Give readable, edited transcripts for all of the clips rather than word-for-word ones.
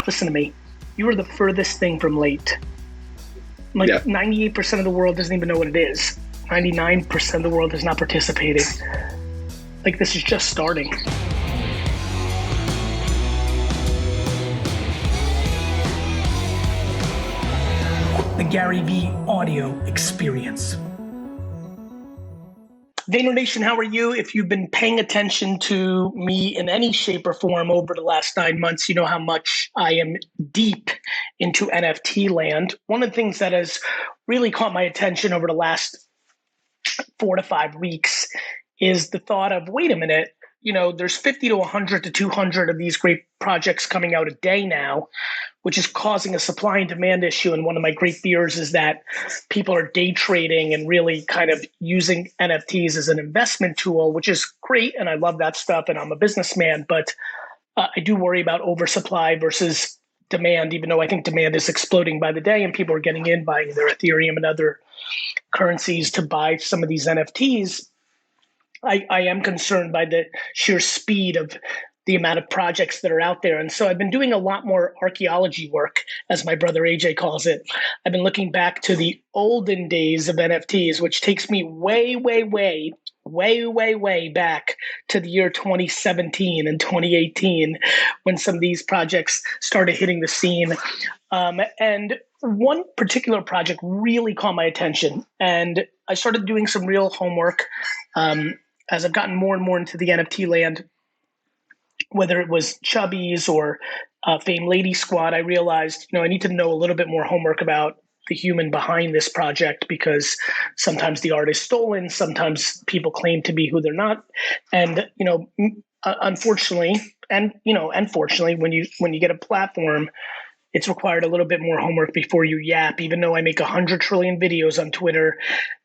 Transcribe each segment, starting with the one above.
listen to me. You are the furthest thing from late. 98% of the world doesn't even know what it is. 99% of the world is not participating. Like, this is just starting. The Garyvee audio experience. Vayner Nation, how are you? If you've been paying attention to me in any shape or form over the last 9 months, you know how much I am deep into NFT land. One of the things that has really caught my attention over the last 4 to 5 weeks is the thought of, wait a minute, you know, there's 50 to 100 to 200 of these great projects coming out a day now, which is causing a supply and demand issue. And one of my great fears is that people are day trading and really kind of using NFTs as an investment tool, which is great. And I love that stuff. And I'm a businessman, but I do worry about oversupply versus demand, even though I think demand is exploding by the day and people are getting in, buying their Ethereum and other currencies to buy some of these NFTs. I am concerned by the sheer speed of the amount of projects that are out there. And so I've been doing a lot more archaeology work, as my brother AJ calls it. I've been looking back to the olden days of NFTs, which takes me way back to the year 2017 and 2018, when some of these projects started hitting the scene. And one particular project really caught my attention, and I started doing some real homework as I've gotten more and more into the NFT land. Whether it was Chubbies or Fame Lady Squad, I realized, you know, I need to know a little bit more homework about the human behind this project, because sometimes the art is stolen, sometimes people claim to be who they're not, and you know, unfortunately, and you know, unfortunately, when you get a platform, it's required a little bit more homework before you yap. Even though I make 100 trillion videos on Twitter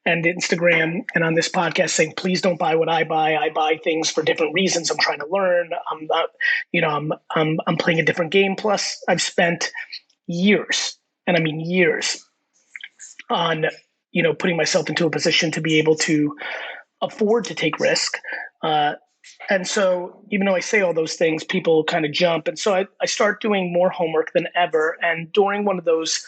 and Instagram and on this podcast saying, please don't buy what I buy things for different reasons. I'm trying to learn. I'm not, you know, I'm playing a different game. Plus, I've spent years, and I mean years, on, you know, putting myself into a position to be able to afford to take risk. And so even though I say all those things, people kind of jump. And so I start doing more homework than ever. And during one of those,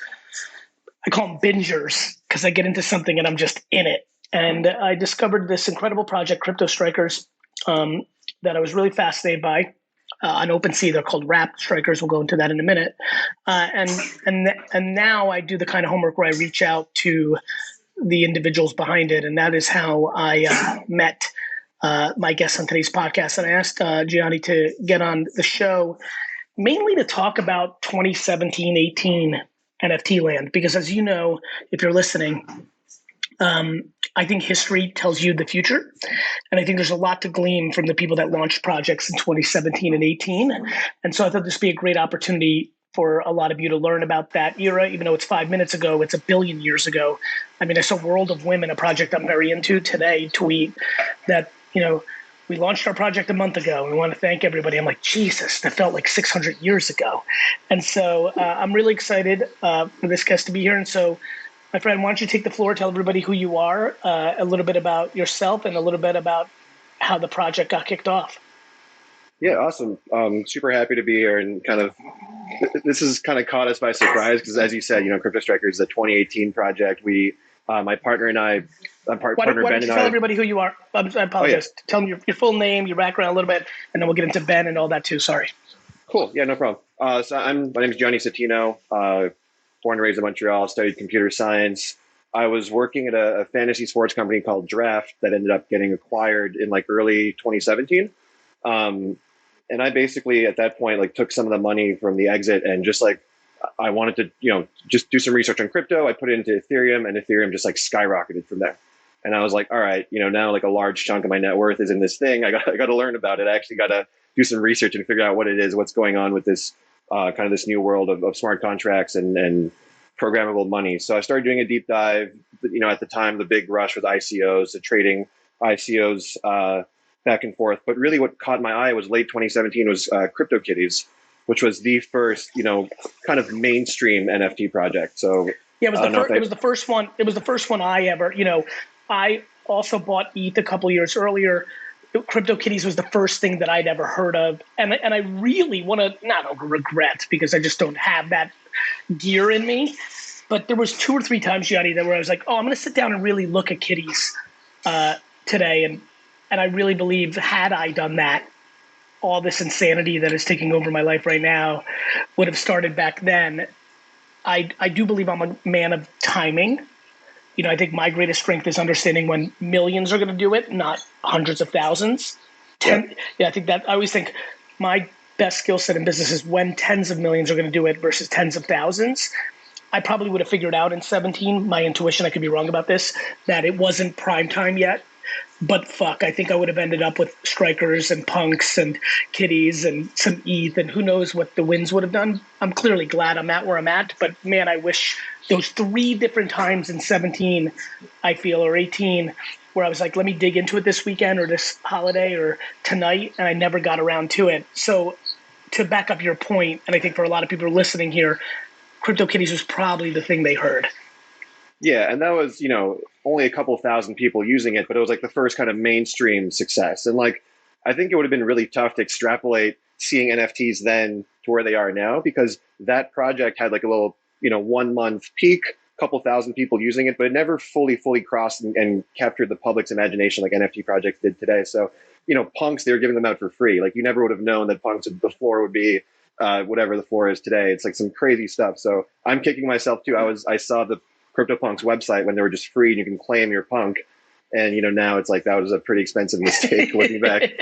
I call them bingers, because I get into something and I'm just in it. And I discovered this incredible project, CryptoStrikers, that I was really fascinated by. On OpenSea, they're called Wrapped Strikers. We'll go into that in a minute. And now I do the kind of homework where I reach out to the individuals behind it. And that is how I met my guest on today's podcast. And I asked Gianni to get on the show mainly to talk about 2017-18 NFT land, because as you know, if you're listening, I think history tells you the future. And I think there's a lot to glean from the people that launched projects in 2017 and 18. And so I thought this would be a great opportunity for a lot of you to learn about that era, even though it's 5 minutes ago, it's a billion years ago. I mean, I saw World of Women, a project I'm very into today, tweet that, you know, we launched our project a month ago. We want to thank everybody. I'm like, Jesus, that felt like 600 years ago. And so I'm really excited for this guest to be here. And so, my friend, why don't you take the floor, tell everybody who you are, a little bit about yourself, and a little bit about how the project got kicked off. Yeah, awesome. Super happy to be here, and kind of this has kind of caught us by surprise because, as you said, you know, CryptoStrikers is a 2018 project. We, my partner and I, Why don't you tell everybody who you are? I apologize. Oh, yeah. Tell them your full name, your background a little bit, and then we'll get into Ben and all that too. Sorry. Cool. Yeah, no problem. My name is Gianni Settino. Born and raised in Montreal. Studied computer science. I was working at a fantasy sports company called Draft that ended up getting acquired in like early 2017. And I basically at that point like took some of the money from the exit and just like I wanted to, you know, just do some research on crypto. I put it into Ethereum, and Ethereum just like skyrocketed from there. And I was like, all right, you know, now like a large chunk of my net worth is in this thing. I got to learn about it. I actually got to do some research and figure out what it is, what's going on with this kind of this new world of smart contracts and programmable money. So I started doing a deep dive. You know, at the time, the big rush with ICOs, the trading ICOs back and forth. But really what caught my eye was late 2017 was Cryptokitties, which was the first, you know, kind of mainstream NFT project. So yeah, it was the first one. It was the first one I ever, you know, I also bought ETH a couple years earlier. CryptoKitties was the first thing that I'd ever heard of. And I really want to, not regret, because I just don't have that gear in me. But there was 2 or 3 times, Gianni, where I was like, oh, I'm going to sit down and really look at kitties today. And I really believe, had I done that, all this insanity that is taking over my life right now would have started back then. I do believe I'm a man of timing. I think my greatest strength is understanding when millions are going to do it, not hundreds of thousands. I think that I always think my best skill set in business is when tens of millions are going to do it versus tens of thousands. I probably would have figured out in 17, my intuition, I could be wrong about this, that it wasn't prime time yet. But fuck, I think I would have ended up with strikers and punks and kitties and some ETH, and who knows what the wins would have done. I'm clearly glad I'm at where I'm at, but man, I wish those 3 different times in 17, I feel, or 18, where I was like, let me dig into it this weekend or this holiday or tonight, and I never got around to it. So to back up your point, and I think for a lot of people listening here, CryptoKitties was probably the thing they heard. Yeah, and that was, only a couple thousand people using it, but it was like the first kind of mainstream success. And like, I think it would have been really tough to extrapolate seeing NFTs then to where they are now, because that project had like a little, 1 month peak, couple thousand people using it, but it never fully crossed and captured the public's imagination like NFT projects did today. So, punks, they were giving them out for free. Like you never would have known that punks, the floor would be whatever the floor is today. It's like some crazy stuff. So I'm kicking myself too. I saw the CryptoPunks website when they were just free and you can claim your punk. And, now it's like, that was a pretty expensive mistake looking back.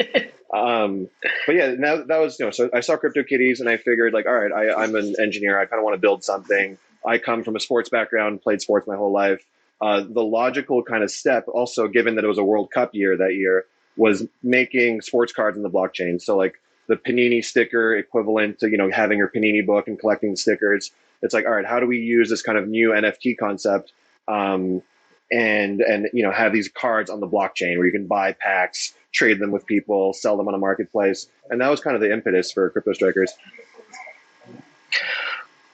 But yeah, now that was, so I saw CryptoKitties and I figured like, all right, I'm an engineer. I kind of want to build something. I come from a sports background, played sports my whole life. The logical kind of step also, given that it was a World Cup year that year, was making sports cards in the blockchain. So like the Panini sticker equivalent to, having your Panini book and collecting stickers. It's like, all right, how do we use this kind of new NFT concept and have these cards on the blockchain where you can buy packs, trade them with people, sell them on a marketplace. And that was kind of the impetus for CryptoStrikers.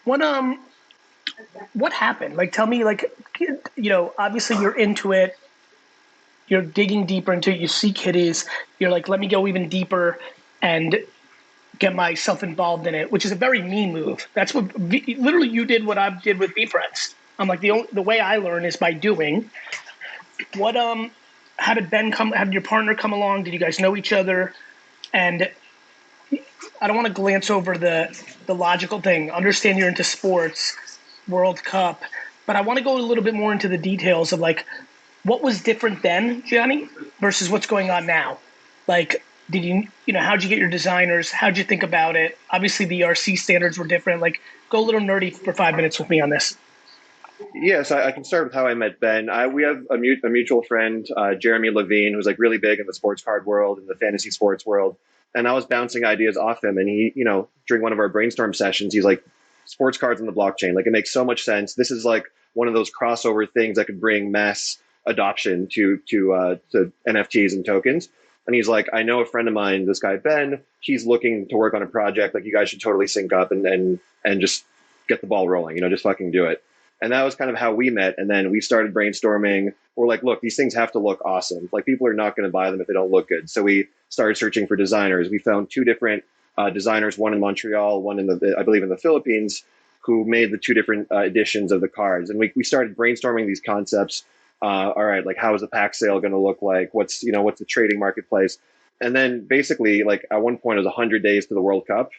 What happened? Like, tell me, like, obviously you're into it. You're digging deeper into it. You see kitties. You're like, let me go even deeper and get myself involved in it, which is a very me move. That's what literally you did. What I did with BeFriends. I'm like, the way I learn is by doing. How did Ben come? How did your partner come along? Did you guys know each other? And I don't want to glance over the logical thing. Understand you're into sports, World Cup, but I want to go a little bit more into the details of like what was different then, Gianni, versus what's going on now. Like, did how'd you get your designers? How'd you think about it? Obviously, the ERC standards were different. Like, go a little nerdy for 5 minutes with me on this. Yes, I can start with how I met Ben. We have a mutual friend, Jeremy Levine, who's like really big in the sports card world and the fantasy sports world. And I was bouncing ideas off him. And he, during one of our brainstorm sessions, he's like, sports cards on the blockchain. Like, it makes so much sense. This is like one of those crossover things that could bring mass adoption to NFTs and tokens. And he's like, I know a friend of mine, this guy, Ben, he's looking to work on a project. Like, you guys should totally sync up and just get the ball rolling, just fucking do it. And that was kind of how we met. And then we started brainstorming. We're like, look, these things have to look awesome. Like, people are not going to buy them if they don't look good. So we started searching for designers. We found 2 different designers, one in Montreal, one in I believe in the Philippines, who made the 2 different editions of the cards. And we started brainstorming these concepts. All right, like, how is the pack sale going to look like? What's the trading marketplace? And then basically, like, at one point it was 100 days to the World Cup.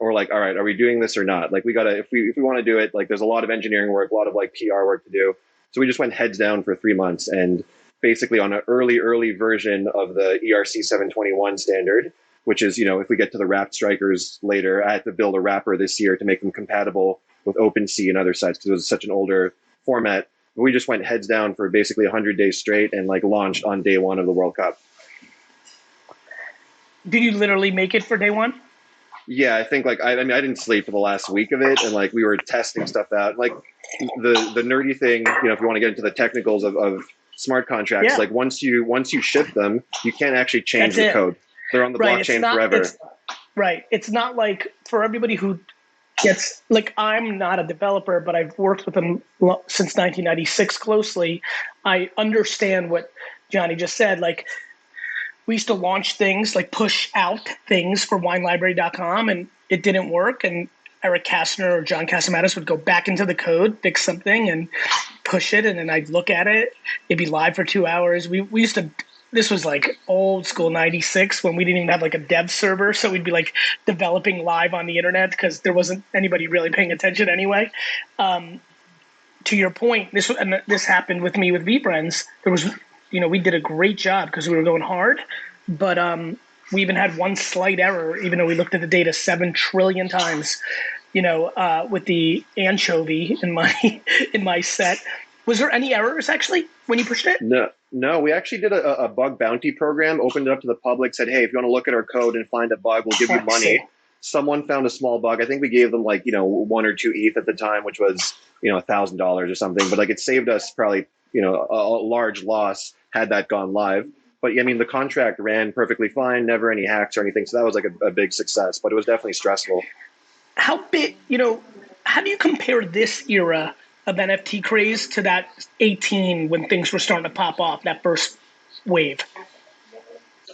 Or like, all right, are we doing this or not? Like, we gotta, if we want to do it, like, there's a lot of engineering work, a lot of like PR work to do. So we just went heads down for 3 months, and basically on an early version of the ERC 721 standard, which is, if we get to the wrapped strikers later, I had to build a wrapper this year to make them compatible with OpenSea and other sites because it was such an older format. We just went heads down for basically 100 days straight and like launched on day 1 of the World Cup. Did you literally make it for day 1? Yeah, I think like I didn't sleep for the last week of it, and like we were testing stuff out. Like the nerdy thing, if you want to get into the technicals of smart contracts, like once you ship them, you can't actually change the code. They're on the blockchain forever. It's not like, for everybody who gets, like, I'm not a developer, but I've worked with them since 1996 closely. I understand what Gianni just said. Like, we used to launch things, like push out things for winelibrary.com, and it didn't work. And Eric Kastner or John Casamatis would go back into the code, fix something, and push it. And then I'd look at it. It'd be live for 2 hours. We used to, this was like old school 96 when we didn't even have like a dev server. So we'd be like developing live on the internet because there wasn't anybody really paying attention anyway. To your point, this happened with me with VFriends. There was, we did a great job because we were going hard, but we even had one slight error, even though we looked at the data 7 trillion times, with the anchovy in my set. Was there any errors actually when you pushed it? No, we actually did a bug bounty program, opened it up to the public, said, hey, if you want to look at our code and find a bug, we'll give you money. Someone found a small bug. I think we gave them 1 or 2 ETH at the time, which was, $1,000 or something. But it saved us probably, a large loss had that gone live. But the contract ran perfectly fine, never any hacks or anything. So that was a big success, but it was definitely stressful. How big, how do you compare this era of NFT craze to that 18 when things were starting to pop off, that first wave?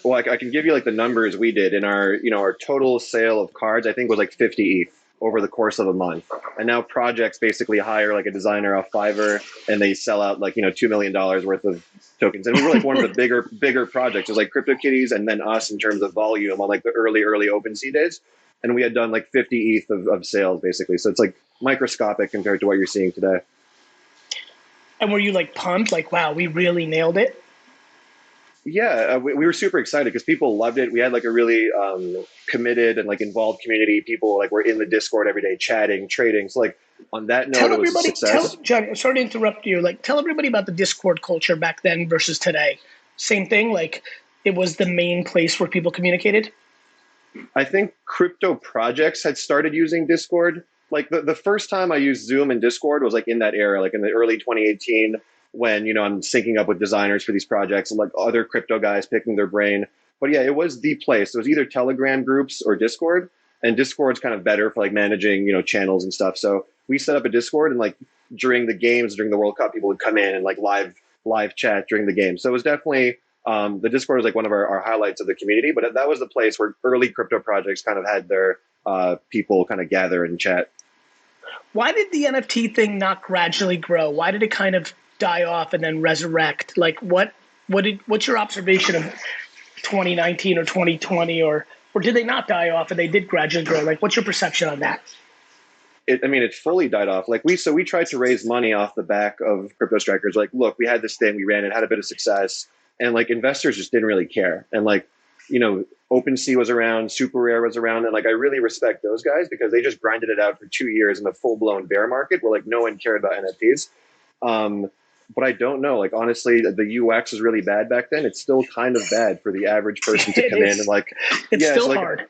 Well, I can give you the numbers we did in our total sale of cards. I think was 50 ETH over the course of a month. And now projects basically hire a designer off Fiverr and they sell out $2 million worth of tokens. And we were one of the bigger projects. It was Cryptokitties and then us in terms of volume on the early OpenSea days. And we had done 50 ETH of sales basically. So it's microscopic compared to what you're seeing today. And were you pumped? Wow, we really nailed it? Yeah, we were super excited because people loved it. We had a really committed and involved community. People were in the Discord every day, chatting, trading. So on that note, it was a success. Johnny, I'm sorry to interrupt you. Tell everybody about the Discord culture back then versus today. Same thing. It was the main place where people communicated. I think crypto projects had started using Discord. The first time I used Zoom and Discord was in that era, in the early 2018. When, I'm syncing up with designers for these projects and other crypto guys picking their brain. But yeah, it was the place. It was either Telegram groups or Discord, and Discord's kind of better for managing, channels and stuff. So we set up a Discord and during the games, during the World Cup, people would come in and live chat during the game. So it was definitely, the Discord was one of our highlights of the community, but that was the place where early crypto projects kind of had their people kind of gather and chat. Why did the NFT thing not gradually grow? Why did it kind of die off and then resurrect? What's your observation of 2019 or 2020, or did they not die off and they did gradually grow? What's your perception on that? It fully died off. We tried to raise money off the back of CryptoStrikers. Look, we had this thing, we ran it, had a bit of success, and investors just didn't really care. And OpenSea was around, Super Rare was around, and I really respect those guys because they just grinded it out for 2 years in a full blown bear market where no one cared about NFTs. But I don't know. Honestly, the UX was really bad back then. It's still kind of bad for the average person to come in and it's still hard.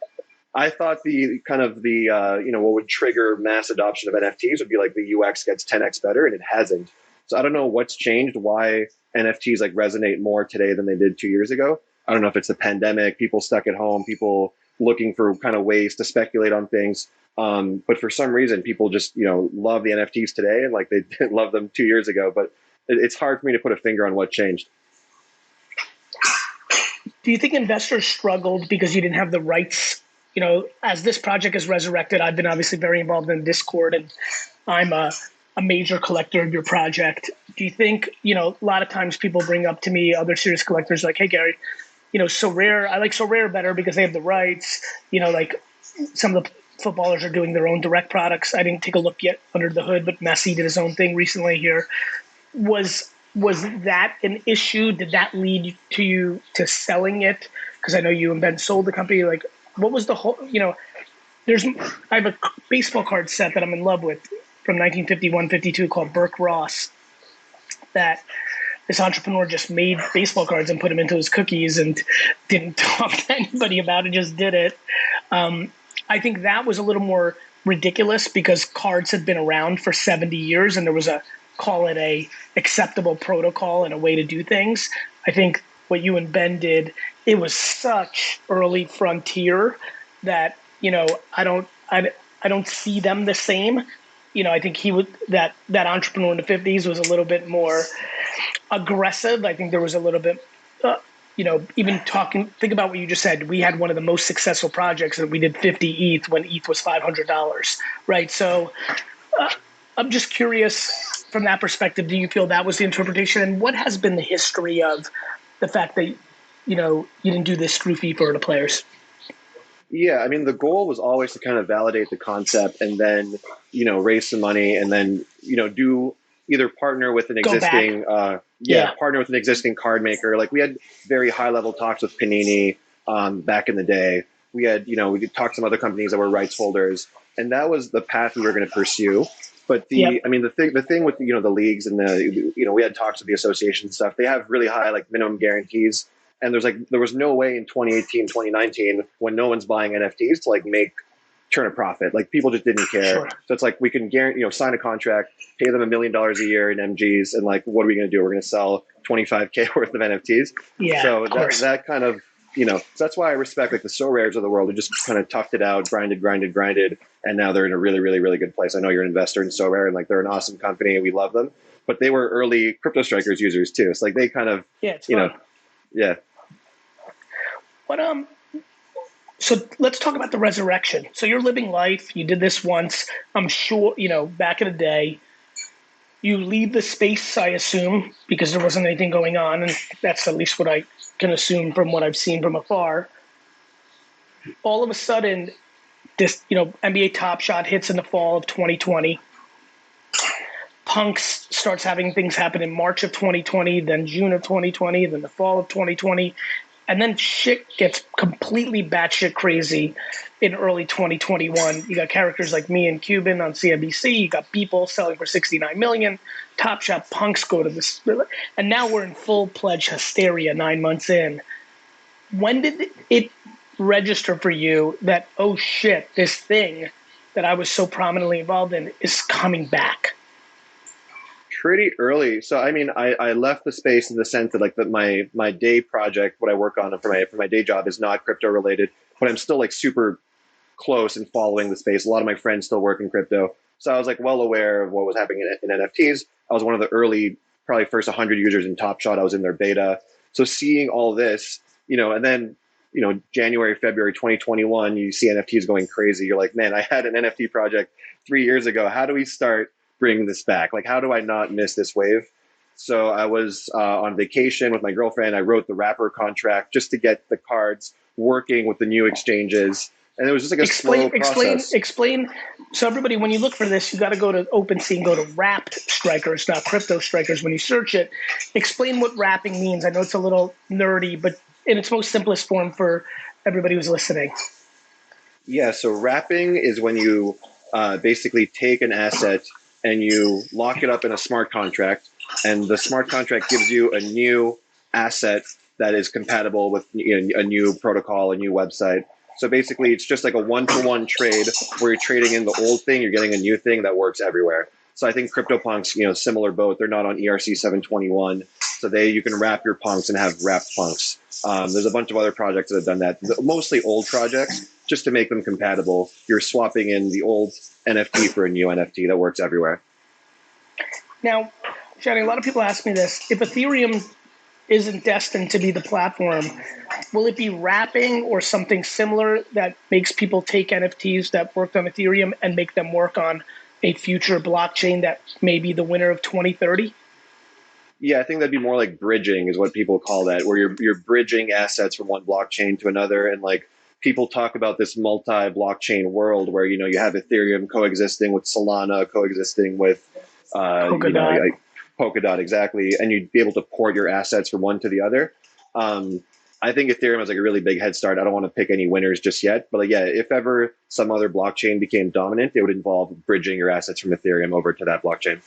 I thought the what would trigger mass adoption of NFTs would be the UX gets 10x better, and it hasn't. So I don't know what's changed, why NFTs resonate more today than they did 2 years ago. I don't know if it's the pandemic, people stuck at home, people looking for kind of ways to speculate on things. But for some reason, people just, love the NFTs today and they didn't love them 2 years ago. But it's hard for me to put a finger on what changed. Do you think investors struggled because you didn't have the rights? As this project is resurrected, I've been obviously very involved in Discord, and I'm a major collector of your project. Do you think, a lot of times people bring up to me, other serious collectors, hey, Gary, So Rare, I like So Rare better because they have the rights, some of the footballers are doing their own direct products. I didn't take a look yet under the hood, but Messi did his own thing recently here. Was that an issue? Did that lead to you to selling it? Because I know you and Ben sold the company. What was the whole, I have a baseball card set that I'm in love with from 1951-52 called Burke Ross that this entrepreneur just made baseball cards and put them into his cookies and didn't talk to anybody about it, just did it. I think that was a little more ridiculous because cards had been around for 70 years and there was call it a acceptable protocol and a way to do things. I think what you and Ben did, it was such early frontier that, I don't see them the same. I think that entrepreneur in the 50s was a little bit more aggressive. I think there was a little bit, even think about what you just said. We had one of the most successful projects and we did 50 ETH when ETH was $500, right? So I'm just curious from that perspective, do you feel that was the interpretation? And what has been the history of the fact that, you didn't do this screw fee for the players? Yeah, I mean, the goal was always to kind of validate the concept and then, raise some money and then, do either partner with an Go back. existing, Yeah. partner with an existing card maker. Like we had very high level talks with Panini back in the day. We had, we did talk to some other companies that were rights holders, and that was the path we were going to pursue. But Yep. I mean, the thing with the leagues and we had talks with the association and stuff. They have really high like minimum guarantees, and there was no way in 2018, 2019 when no one's buying NFTs to like turn a profit. Like people just didn't care. Sure. So it's like we can guarantee, sign a contract, pay them $1 million a year in MGs, and like what are we going to do? We're going to sell 25K worth of NFTs. Yeah. So of course. that kind of so that's why I respect like the so rares of the world who just kind of toughed it out, grinded, and now they're in a really, really, really good place. I know you're an investor in so rare, and like they're an awesome company, and we love them. But they were early CryptoStrikers users too, so like they kind of it's fun. Yeah. But so let's talk about the resurrection. So you're living life. You did this once. I'm sure, back in the day, you leave the space, I assume, because there wasn't anything going on. And that's at least what I can assume from what I've seen from afar. All of a sudden, this, NBA Top Shot hits in the fall of 2020. Punks starts having things happen in March of 2020, then June of 2020, then the fall of 2020. And then shit gets completely batshit crazy in early 2021. You got characters like me and Cuban on CNBC. You got people selling for 69 million. Top Shot Punks go to this. And now we're in full-pledged hysteria 9 months in. When did it register for you that, oh shit, this thing that I was so prominently involved in is coming back? Pretty early. So I mean, I left the space in the sense that like that my day project, what I work on for my day job, is not crypto related, but I'm still like super close and following the space. A lot of my friends still work in crypto, so I was like well aware of what was happening in NFTs. I was one of the early, probably first 100 users in Top Shot. I was in their beta, so seeing all this, and then January, February 2021, you see NFTs going crazy. You're like, man, I had an NFT project 3 years ago. How do we start bringing this back? Like, how do I not miss this wave? So I was on vacation with my girlfriend. I wrote the wrapper contract just to get the cards working with the new exchanges. And it was just like a slow process. Explain. So everybody, when you look for this, you got to go to OpenSea and go to wrapped strikers, not crypto strikers. When you search it, explain what wrapping means. I know it's a little nerdy, but in its most simplest form for everybody who's listening. Yeah, so wrapping is when you basically take an asset and you lock it up in a smart contract, and the smart contract gives you a new asset that is compatible with a new protocol, a new website. So basically, it's just like a one-to-one trade where you're trading in the old thing, you're getting a new thing that works everywhere. So I think CryptoPunks, similar boat. They're not on ERC 721, so you can wrap your punks and have wrapped punks. There's a bunch of other projects that have done that, mostly old projects, just to make them compatible. You're swapping in the old NFT for a new NFT that works everywhere. Now, Gianni, a lot of people ask me this. If Ethereum isn't destined to be the platform, will it be wrapping or something similar that makes people take NFTs that worked on Ethereum and make them work on a future blockchain that may be the winner of 2030? Yeah, I think that'd be more like bridging is what people call that, where you're bridging assets from one blockchain to another. And like people talk about this multi-blockchain world where, you have Ethereum coexisting with Solana, coexisting with Polkadot. Polkadot, exactly. And you'd be able to port your assets from one to the other. I think Ethereum has like a really big head start. I don't want to pick any winners just yet, but like, yeah, if ever some other blockchain became dominant, it would involve bridging your assets from Ethereum over to that blockchain.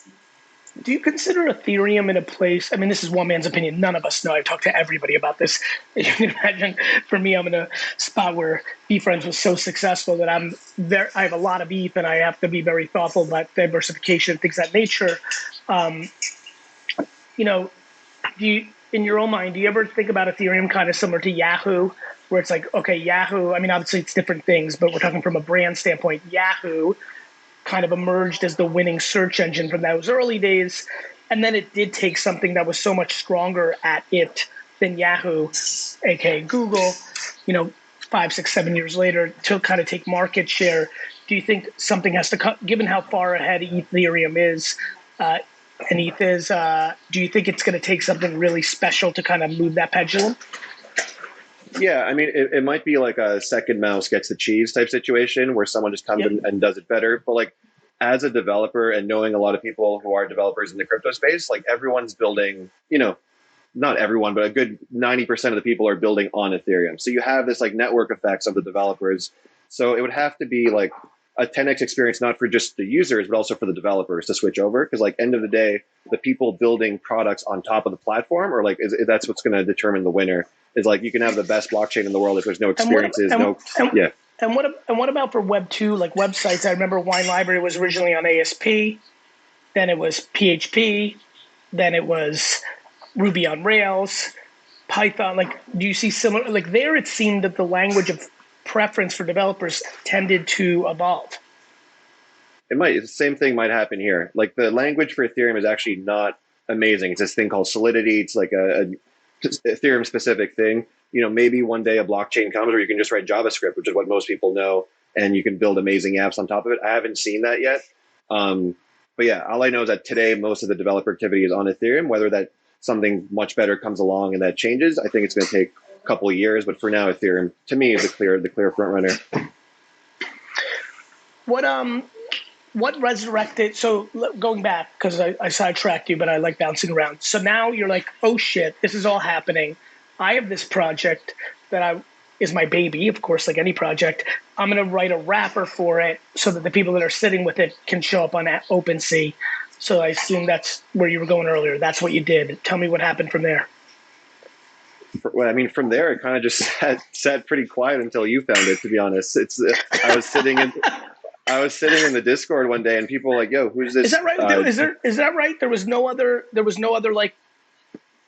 Do you consider Ethereum in a place? I mean, this is one man's opinion. None of us know. I've talked to everybody about this. You can imagine, for me, I'm in a spot where BeFriends was so successful that I have a lot of ETH, and I have to be very thoughtful about diversification, things of that nature. In your own mind, do you ever think about Ethereum kind of similar to Yahoo, where it's like, okay, Yahoo, I mean, obviously it's different things, but we're talking from a brand standpoint. Yahoo kind of emerged as the winning search engine from those early days. And then it did take something that was so much stronger at it then Yahoo, aka Google, 5, 6, 7 years later to kind of take market share. Do you think something has to come, given how far ahead Ethereum is, and ETH is, do you think it's going to take something really special to kind of move that pendulum? Yeah, I mean, it might be like a second mouse gets the cheese type situation where someone just comes and does it better. But like, as a developer and knowing a lot of people who are developers in the crypto space, like everyone's building, not everyone, but a good 90% of the people are building on Ethereum. So you have this like network effects of the developers. So it would have to be like a 10x experience, not for just the users, but also for the developers to switch over. Because like end of the day, the people building products on top of the platform, or like that's what's going to determine the winner. Is like you can have the best blockchain in the world if there's no experiences, And what about for Web 2, like websites? I remember Wine Library was originally on ASP, then it was PHP, then it was Ruby on Rails, Python. Like, do you see similar? Like there, it seemed that the language of preference for developers tended to evolve. The same thing might happen here. Like the language for Ethereum is actually not amazing. It's this thing called Solidity. It's like a Ethereum specific thing. Maybe one day a blockchain comes where you can just write JavaScript, which is what most people know, and you can build amazing apps on top of it. I haven't seen that yet. But yeah, all I know is that today most of the developer activity is on Ethereum. Whether that something much better comes along and that changes, I think it's going to take a couple of years. But for now, Ethereum to me is the clear front runner. What resurrected? So going back, because I sidetracked you, but I like bouncing around. So now you're like, oh shit, this is all happening. I have this project that is my baby, of course, like any project. I'm going to write a wrapper for it so that the people that are sitting with it can show up on OpenSea. So I assume that's where you were going earlier. That's what you did. Tell me what happened from there. Well, I mean, from there, it kind of just sat pretty quiet until you found it, to be honest. I was sitting in the Discord one day, and people were like, "Yo, who's this?" Is that right? Is that right? There was no other like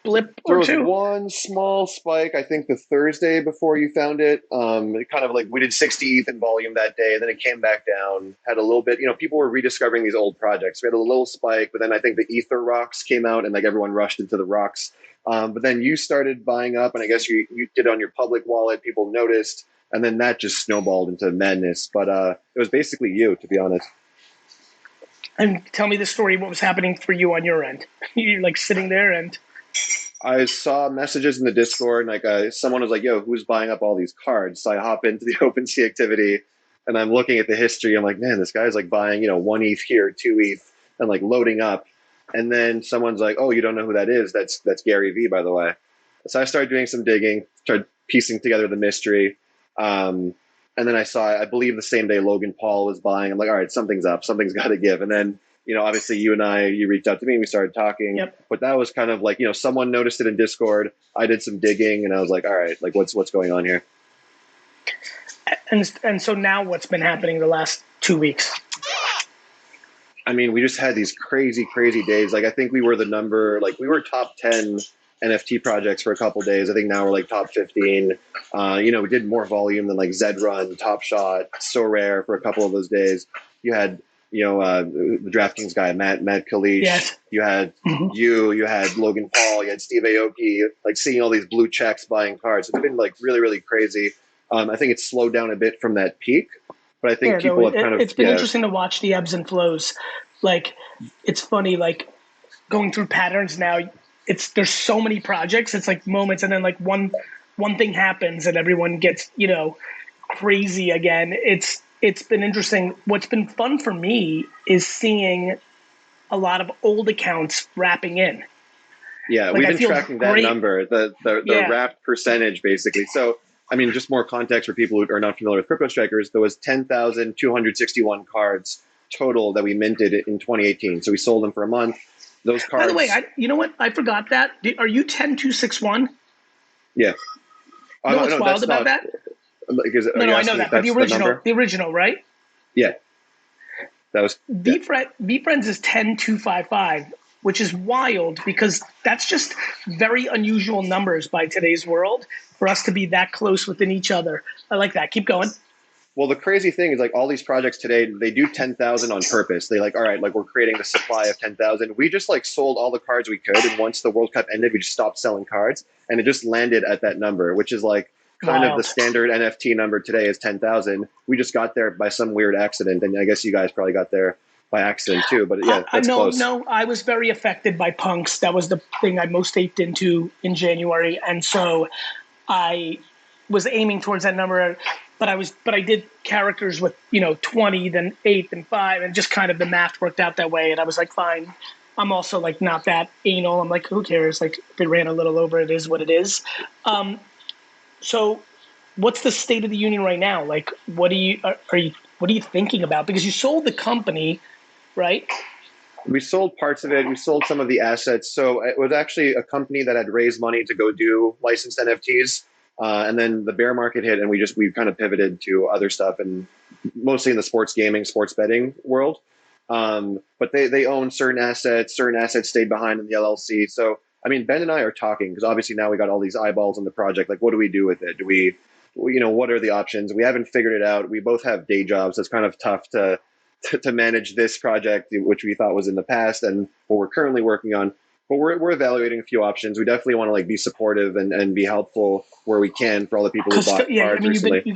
blip or two? There was one small spike, I think, the Thursday before you found it. It kind of like we did 60 ETH in volume that day, and then it came back down. Had a little bit, people were rediscovering these old projects. We had a little spike, but then I think the Ether rocks came out, and like everyone rushed into the rocks. But then you started buying up, and I guess you did on your public wallet. People noticed. And then that just snowballed into madness. But it was basically you, to be honest. And tell me the story. What was happening for you on your end? You're like sitting there and... I saw messages in the Discord, and like someone was like, "Yo, who's buying up all these cards?" So I hop into the OpenSea activity, and I'm looking at the history. I'm like, man, this guy's like buying, 1 ETH here, 2 ETH, and like loading up. And then someone's like, "Oh, you don't know who that is? That's Garyvee, by the way." So I started doing some digging, started piecing together the mystery. And then I saw, I believe the same day Logan Paul was buying. I'm like, all right, something's up. Something's got to give. And then, obviously you reached out to me and we started talking. Yep. But that was kind of like, someone noticed it in Discord. I did some digging and I was like, all right, like what's going on here? And so now what's been happening the last 2 weeks? I mean, we just had these crazy days. Like I think we were we were top 10 NFT projects for a couple of days. I think now we're like top 15. We did more volume than like Zed Run, Top Shot, So Rare for a couple of those days. You had, the DraftKings guy, Matt Kalish. Yes. You had you had Logan Paul, you had Steve Aoki, like seeing all these blue checks buying cards. It's been like really, really crazy. I think it's slowed down a bit from that peak, but I think people have kind of... It's been interesting to watch the ebbs and flows. Like, it's funny, like going through patterns now. There's so many projects. It's like moments, and then like one thing happens, and everyone gets crazy again. It's been interesting. What's been fun for me is seeing a lot of old accounts wrapping in. Yeah, like, we've been tracking that number, the wrapped percentage, basically. So, I mean, just more context for people who are not familiar with CryptoStrikers. There was 10,261 cards total that we minted in 2018. So we sold them for a month. Those cards. By the way, you know what? I forgot that. Are you 10261? Yeah. You know what's wild about that? No, I know that. But the original, right? Yeah. That was VFriends is 10255, which is wild because that's just very unusual numbers by today's world for us to be that close within each other. I like that. Keep going. Well, the crazy thing is like all these projects today, they do 10,000 on purpose. They like, all right, like we're creating the supply of 10,000. We just like sold all the cards we could. And once the World Cup ended, we just stopped selling cards and it just landed at that number, which is like kind of the Wild. standard NFT number today is 10,000. We just got there by some weird accident. And I guess you guys probably got there by accident too, but yeah, that's No, close. no, I was very affected by punks. That was the thing I most aped into in January. And so I was aiming towards that number, but I did characters with, 20, then 8, then 5, and just kind of the math worked out that way. And I was like, fine. I'm also like not that anal. I'm like, who cares? Like if it ran a little over, it is what it is. So what's the state of the union right now? Like, what are you thinking about? Because you sold the company, right? We sold parts of it. We sold some of the assets. So it was actually a company that had raised money to go do licensed NFTs. And then the bear market hit and we kind of pivoted to other stuff and mostly in the sports gaming, sports betting world. But they own certain assets stayed behind in the LLC. So, I mean, Ben and I are talking because obviously now we got all these eyeballs on the project. Like, what do we do with it? What are the options? We haven't figured it out. We both have day jobs. So it's kind of tough to manage this project, which we thought was in the past and what we're currently working on. But we're evaluating a few options. We definitely want to like be supportive and be helpful where we can for all the people who bought cards recently. You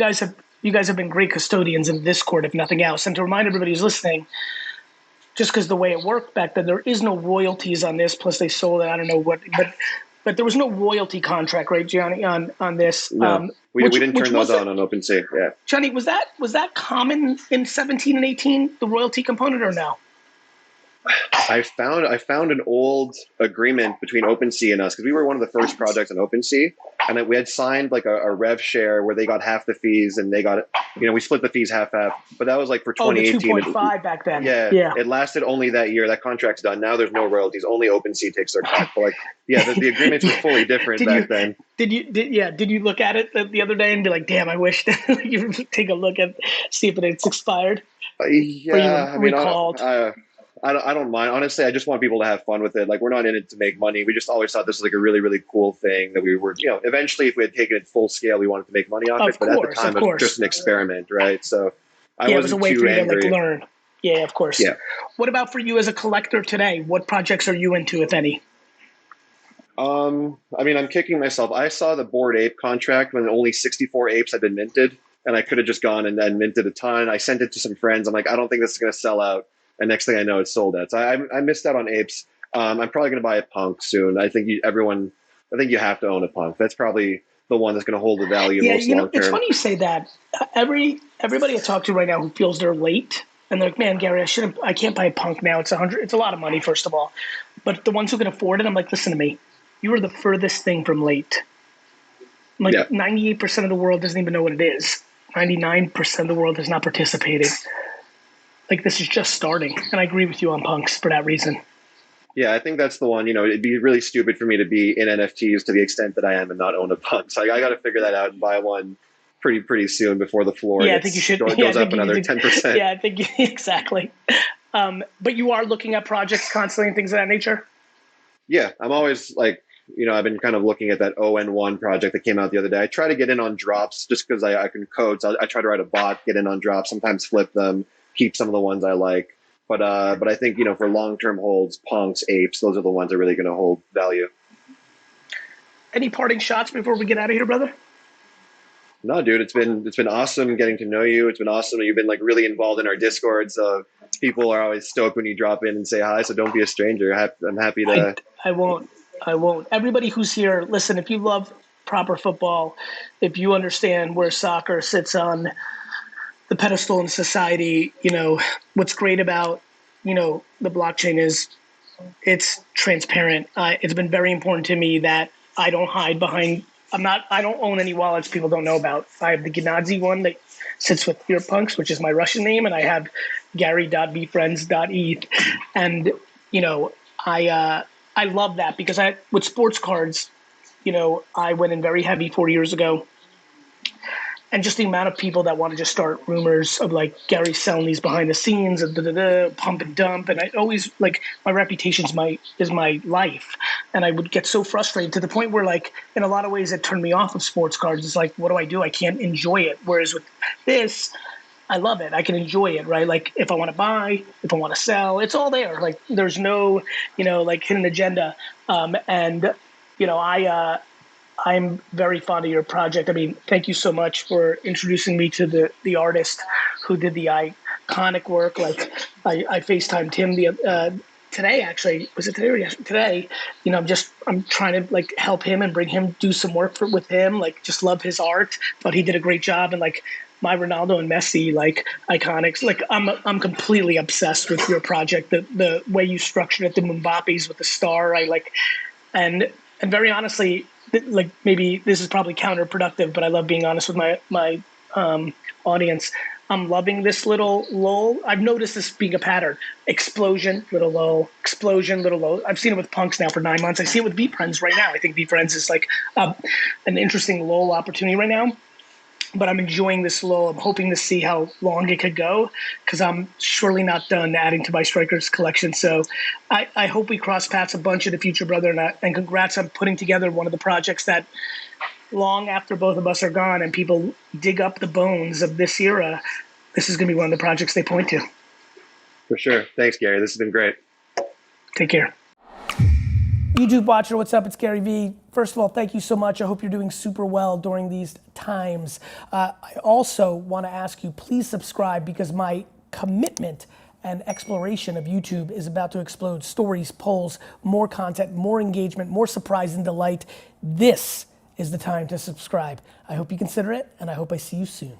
guys have been great custodians in Discord, if nothing else. And to remind everybody who's listening, just because the way it worked back then, there is no royalties on this. Plus, they sold it. I don't know what, but there was no royalty contract, right, Gianni, on this. No, we didn't turn those on OpenSea. Yeah, Gianni, was that common in 17 and 18, the royalty component, or no? I found an old agreement between OpenSea and us because we were one of the first projects on OpenSea, and we had signed like a rev share where they got half the fees and they got we split the fees half. But that was like for 2018. The 2.5 back then. Yeah, it lasted only that year. That contract's done. Now there's no royalties. Only OpenSea takes their cut. But like, yeah, the agreements were fully different back then. Did you look at it the other day and be like, damn, I wish that you take a look at see if it's expired? Yeah, recalled. I don't mind. Honestly, I just want people to have fun with it. Like, we're not in it to make money. We just always thought this was like a really, really cool thing that we were, eventually if we had taken it full scale, we wanted to make money off it. But at the time, it was just an experiment, right? So I wasn't too angry. It was a way for you to like learn. Yeah, of course. Yeah. What about for you as a collector today? What projects are you into, if any? I'm kicking myself. I saw the Bored Ape contract when only 64 apes had been minted, and I could have just gone and minted a ton. I sent it to some friends. I'm like, I don't think this is going to sell out. And next thing I know, it's sold out. So I missed out on apes. I'm probably going to buy a punk soon. I think you have to own a punk. That's probably the one that's going to hold the value most long term. It's funny you say that. Everybody I talk to right now who feels they're late, and they're like, man, Gary, I can't buy a punk now. It's a lot of money, first of all. But the ones who can afford it, I'm like, listen to me. You are the furthest thing from late. I'm like, 98% of the world doesn't even know what it is. 99% of the world is not participating. Like, this is just starting. And I agree with you on punks for that reason. Yeah, I think that's the one. It'd be really stupid for me to be in NFTs to the extent that I am and not own a punk. So I got to figure that out and buy one pretty soon before the floor I think you should. Goes up another 10%. Yeah, I think exactly. But you are looking at projects constantly and things of that nature? Yeah, I'm always like, I've been kind of looking at that ON1 project that came out the other day. I try to get in on drops just because I can code. So I try to write a bot, get in on drops, sometimes flip them, keep some of the ones I like. But I think, for long-term holds, punks, apes, those are the ones that are really going to hold value. Any parting shots before we get out of here, brother? No, dude, it's been awesome getting to know you. It's been awesome. You've been like really involved in our Discord. So people are always stoked when you drop in and say hi. So don't be a stranger. I'm happy to. I won't. Everybody who's here, listen, if you love proper football, if you understand where soccer sits on the pedestal in society, what's great about, the blockchain is it's transparent. It's been very important to me that I don't hide behind, I don't own any wallets people don't know about. I have the Gnazi one that sits with Earpunks, which is my Russian name, and I have Gary.bfriends.eth. And, I love that because with sports cards, I went in very heavy 4 years ago. And just the amount of people that want to just start rumors of like Gary selling these behind the scenes and pump and dump. And I always like my reputation is my life. and I would get so frustrated to the point where, like, in a lot of ways, it turned me off of sports cards. It's like, what do? I can't enjoy it. Whereas with this, I love it. I can enjoy it, right? Like, if I want to buy, if I want to sell, it's all there. Like, there's no, like, hidden agenda. And I'm very fond of your project. I mean, thank you so much for introducing me to the artist who did the iconic work. Like, I FaceTimed him today, actually. Was it today or yesterday? Today. I'm trying to, like, help him and bring him, do some work with him. Like, just love his art. Thought he did a great job. And, like, my Ronaldo and Messi, like, iconics. Like, I'm completely obsessed with your project. The way you structured it, the Mbappe's with the star. And very honestly, like, maybe this is probably counterproductive, but I love being honest with my audience. I'm loving this little lull. I've noticed this being a pattern. Explosion, little lull. Explosion, little lull. I've seen it with punks now for 9 months. I see it with Beat Friends right now. I think Beat Friends is like an interesting lull opportunity right now. But I'm enjoying this lull. I'm hoping to see how long it could go, because I'm surely not done adding to my Strikers collection. So I hope we cross paths a bunch in the future, brother. And congrats on putting together one of the projects that, long after both of us are gone and people dig up the bones of this era, this is going to be one of the projects they point to. For sure. Thanks, Gary. This has been great. Take care. YouTube watcher, what's up? It's Garyvee. First of all, thank you so much. I hope you're doing super well during these times. I also want to ask you, please subscribe, because my commitment and exploration of YouTube is about to explode. Stories, polls, more content, more engagement, more surprise and delight. This is the time to subscribe. I hope you consider it, and I hope I see you soon.